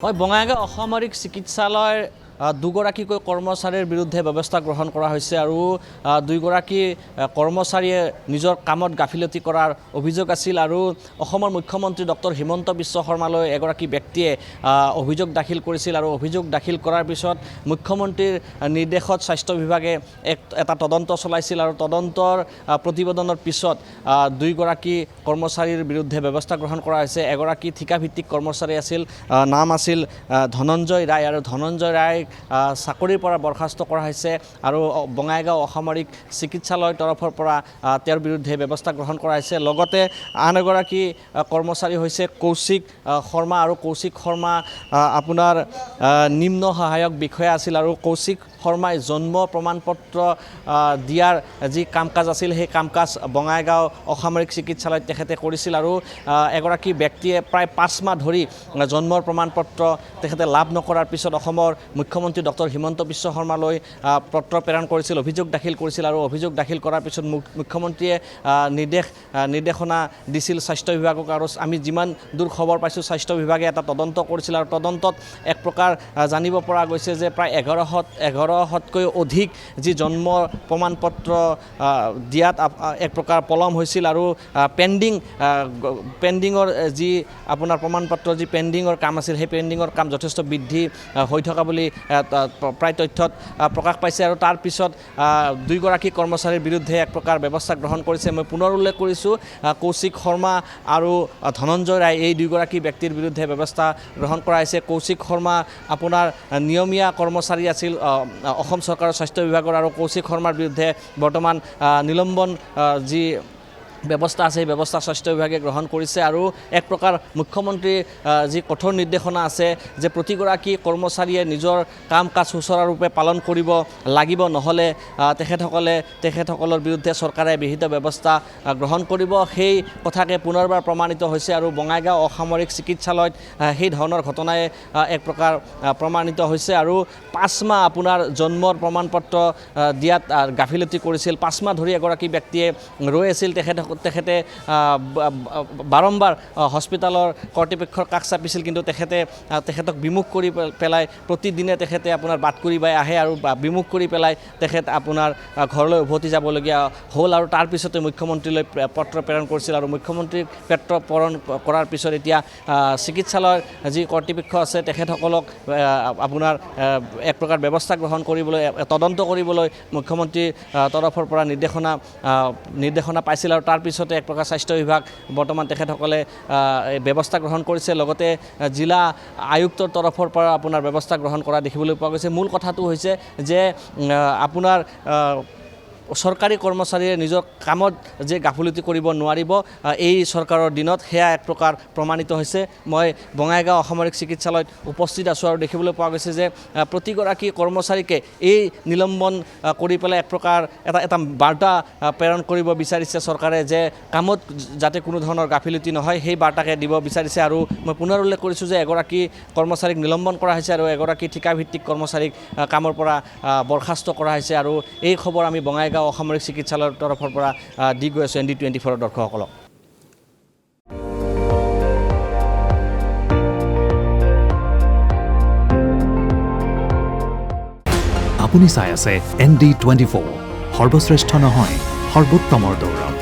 হয় বঙাইগাঁও অসামৰিক চিকিৎসালয়ৰ দুগৰাকীকৈ কৰ্মচাৰীৰ বিৰুদ্ধে ব্যৱস্থা গ্ৰহণ কৰা হৈছে আৰু দুইগৰাকী কৰ্মচাৰীয়ে নিজৰ কামত গাফিলতি কৰাৰ অভিযোগ আছিল আৰু অসমৰ মুখ্যমন্ত্ৰী ডক্টৰ হিমন্ত বিশ্ব শৰ্মালৈ এগৰাকী ব্যক্তিয়ে অভিযোগ দাখিল কৰিছিল আৰু অভিযোগ দাখিল কৰাৰ পিছত মুখ্যমন্ত্ৰীৰ নিৰ্দেশত স্বাস্থ্য বিভাগে এটা তদন্ত চলাইছিল আৰু তদন্তৰ প্ৰতিবেদনৰ পিছত দুইগৰাকী কৰ্মচাৰীৰ বিৰুদ্ধে ব্যৱস্থা গ্ৰহণ কৰা হৈছে। এগৰাকী ঠিকাভিত্তিক কৰ্মচাৰী আছিল, নাম আছিল ধনঞ্জয় ৰায় আৰু ধনঞ্জয় ৰায় চাকৰিৰ পৰা বৰখাস্ত কৰা হৈছে আৰু বঙাইগাঁও অসামৰিক চিকিৎসালয়ৰ তৰফৰ পৰা তেওঁৰ বিৰুদ্ধে ব্যৱস্থা গ্ৰহণ কৰা হৈছে। লগতে আন এগৰাকী কৰ্মচাৰী হৈছে কৌশিক শৰ্মা আৰু কৌশিক শৰ্মা আপোনাৰ নিম্ন সহায়ক বিষয়া আছিল আৰু কৌশিক শৰ্মাই জন্ম প্ৰমাণপত্ৰ দিয়াৰ যি কাম কাজ আছিল সেই কাম কাজ বঙাইগাঁও অসামৰিক চিকিৎসালয়ত তেখেতে কৰিছিল আৰু এগৰাকী ব্যক্তিয়ে প্ৰায় 5 মাহ ধৰি জন্মৰ প্ৰমাণপত্ৰ তেখেতে লাভ নকৰাৰ পিছত অসমৰ মুখ্যমন্ত্ৰী ডক্টৰ হিমন্ত বিশ্ব শৰ্মালৈ পত্ৰ প্ৰেৰণ কৰিছিল, অভিযোগ দাখিল কৰিছিল আৰু অভিযোগ দাখিল কৰাৰ পিছত মুখ্যমন্ত্ৰীয়ে নিৰ্দেশনা দিছিল স্বাস্থ্য বিভাগক আৰু আমি যিমান দূৰ খবৰ পাইছোঁ স্বাস্থ্য বিভাগে এটা তদন্ত কৰিছিল আৰু তদন্তত এক প্ৰকাৰ জানিব পৰা গৈছে যে প্ৰায় 1100তকৈ অধিক যি জন্ম প্ৰমাণপত্ৰ দিয়াত এক প্ৰকাৰ পলম হৈছিল আৰু পেণ্ডিঙৰ যি আপোনাৰ প্ৰমাণপত্ৰ যি পেণ্ডিঙৰ কাম আছিল সেই পেণ্ডিঙৰ কাম যথেষ্ট বৃদ্ধি হৈ থকা বুলি প্ৰায় তথ্যত প্ৰকাশ পাইছে আৰু তাৰ পিছত দুইগৰাকী কৰ্মচাৰীৰ বিৰুদ্ধে এক প্ৰকাৰ ব্যৱস্থা গ্ৰহণ কৰিছে। মই পুনৰ উল্লেখ কৰিছোঁ কৌশিক শৰ্মা আৰু ধনঞ্জয় ৰায় এই দুইগৰাকী ব্যক্তিৰ বিৰুদ্ধে ব্যৱস্থা গ্ৰহণ কৰা হৈছে। কৌশিক শৰ্মা আপোনাৰ নিয়মীয়া কৰ্মচাৰী আছিল অসম চৰকাৰৰ স্বাস্থ্য বিভাগৰ আৰু কৌশিক শৰ্মাৰ বিৰুদ্ধে বৰ্তমান নিলম্বন যি ব্যৱস্থা আছে সেই ব্যৱস্থা স্বাস্থ্য বিভাগে গ্ৰহণ কৰিছে আৰু এক প্ৰকাৰ মুখ্যমন্ত্ৰীৰ যি কঠোৰ নিৰ্দেশনা আছে যে প্ৰতিগৰাকী কৰ্মচাৰীয়ে নিজৰ কাম কাজ সুচাৰুৰূপে পালন কৰিব লাগিব, নহ'লে তেখেতসকলৰ বিৰুদ্ধে চৰকাৰে বিহিত ব্যৱস্থা গ্ৰহণ কৰিব। সেই কথাকে পুনৰবাৰ প্ৰমাণিত হৈছে আৰু বঙাইগাঁও অসামৰিক চিকিৎসালয়ত সেই ধৰণৰ ঘটনাই এক প্ৰকাৰ প্ৰমাণিত হৈছে আৰু 5 মাহ আপোনাৰ জন্মৰ প্ৰমাণপত্ৰ দিয়াত গাফিলতি কৰিছিল। 5 মাহ ধৰি এগৰাকী ব্যক্তিয়ে ৰৈ আছিল, তেখেতে বাৰম্বাৰ হস্পিটালৰ কৰ্তৃপক্ষৰ কাষ চাপিছিল কিন্তু তেখেতক বিমুখ কৰি পেলাই প্ৰতিদিনে তেখেতে আপোনাৰ বাট কৰি বাই আহে আৰু বিমুখ কৰি পেলাই তেখেত আপোনাৰ ঘৰলৈ উভতি যাবলগীয়া হ'ল আৰু তাৰ পিছতে মুখ্যমন্ত্ৰীলৈ পত্ৰ প্ৰেৰণ কৰিছিল আৰু মুখ্যমন্ত্ৰীক পত্ৰ প্ৰেৰণ কৰাৰ পিছত এতিয়া চিকিৎসালয়ৰ যি কৰ্তৃপক্ষ আছে তেখেতসকলক আপোনাৰ এক প্ৰকাৰ ব্যৱস্থা গ্ৰহণ কৰিবলৈ তদন্ত কৰিবলৈ মুখ্যমন্ত্ৰীৰ তৰফৰ পৰা নিৰ্দেশনা পাইছিল আৰু তাৰ পিছতে এক প্ৰকাৰ স্বাস্থ্য বিভাগ বৰ্তমান তেখেতসকলে ব্যৱস্থা গ্ৰহণ কৰিছে। লগতে জিলা আয়ুক্তৰ তৰফৰ পৰা আপোনাৰ ব্যৱস্থা গ্ৰহণ কৰা দেখিবলৈ পোৱা গৈছে। মূল কথাটো হৈছে যে আপোনাৰ চৰকাৰী কৰ্মচাৰীয়ে নিজৰ কামত যে গাফিলতি কৰিব নোৱাৰিব এই চৰকাৰৰ দিনত সেয়া এক প্ৰকাৰ প্ৰমাণিত হৈছে। মই বঙাইগাঁও অসামৰিক চিকিৎসালয়ত উপস্থিত আছোঁ আৰু দেখিবলৈ পোৱা গৈছে যে প্ৰতিগৰাকী কৰ্মচাৰীকে এই নিলম্বন কৰি পেলাই এক প্ৰকাৰ এটা বাৰ্তা প্ৰেৰণ কৰিব বিচাৰিছে চৰকাৰে যে কামত যাতে কোনো ধৰণৰ গাফিলতি নহয় সেই বাৰ্তাকে দিব বিচাৰিছে আৰু মই পুনৰ উল্লেখ কৰিছোঁ যে এগৰাকী কৰ্মচাৰীক নিলম্বন কৰা হৈছে আৰু এগৰাকী ঠিকাভিত্তিক কৰ্মচাৰীক কামৰ পৰা বৰখাস্ত কৰা হৈছে আৰু এই খবৰ আমি বঙাইগাঁও অসামৰিক চিকিৎসালয়ৰ তৰফৰ পৰা দি গৈ আছোঁ ND24 দৰ্শকসকলক। আপুনি চাই আছে ND24, সৰ্বশ্ৰেষ্ঠ নহয় সৰ্বোত্তমৰ দৌৰ।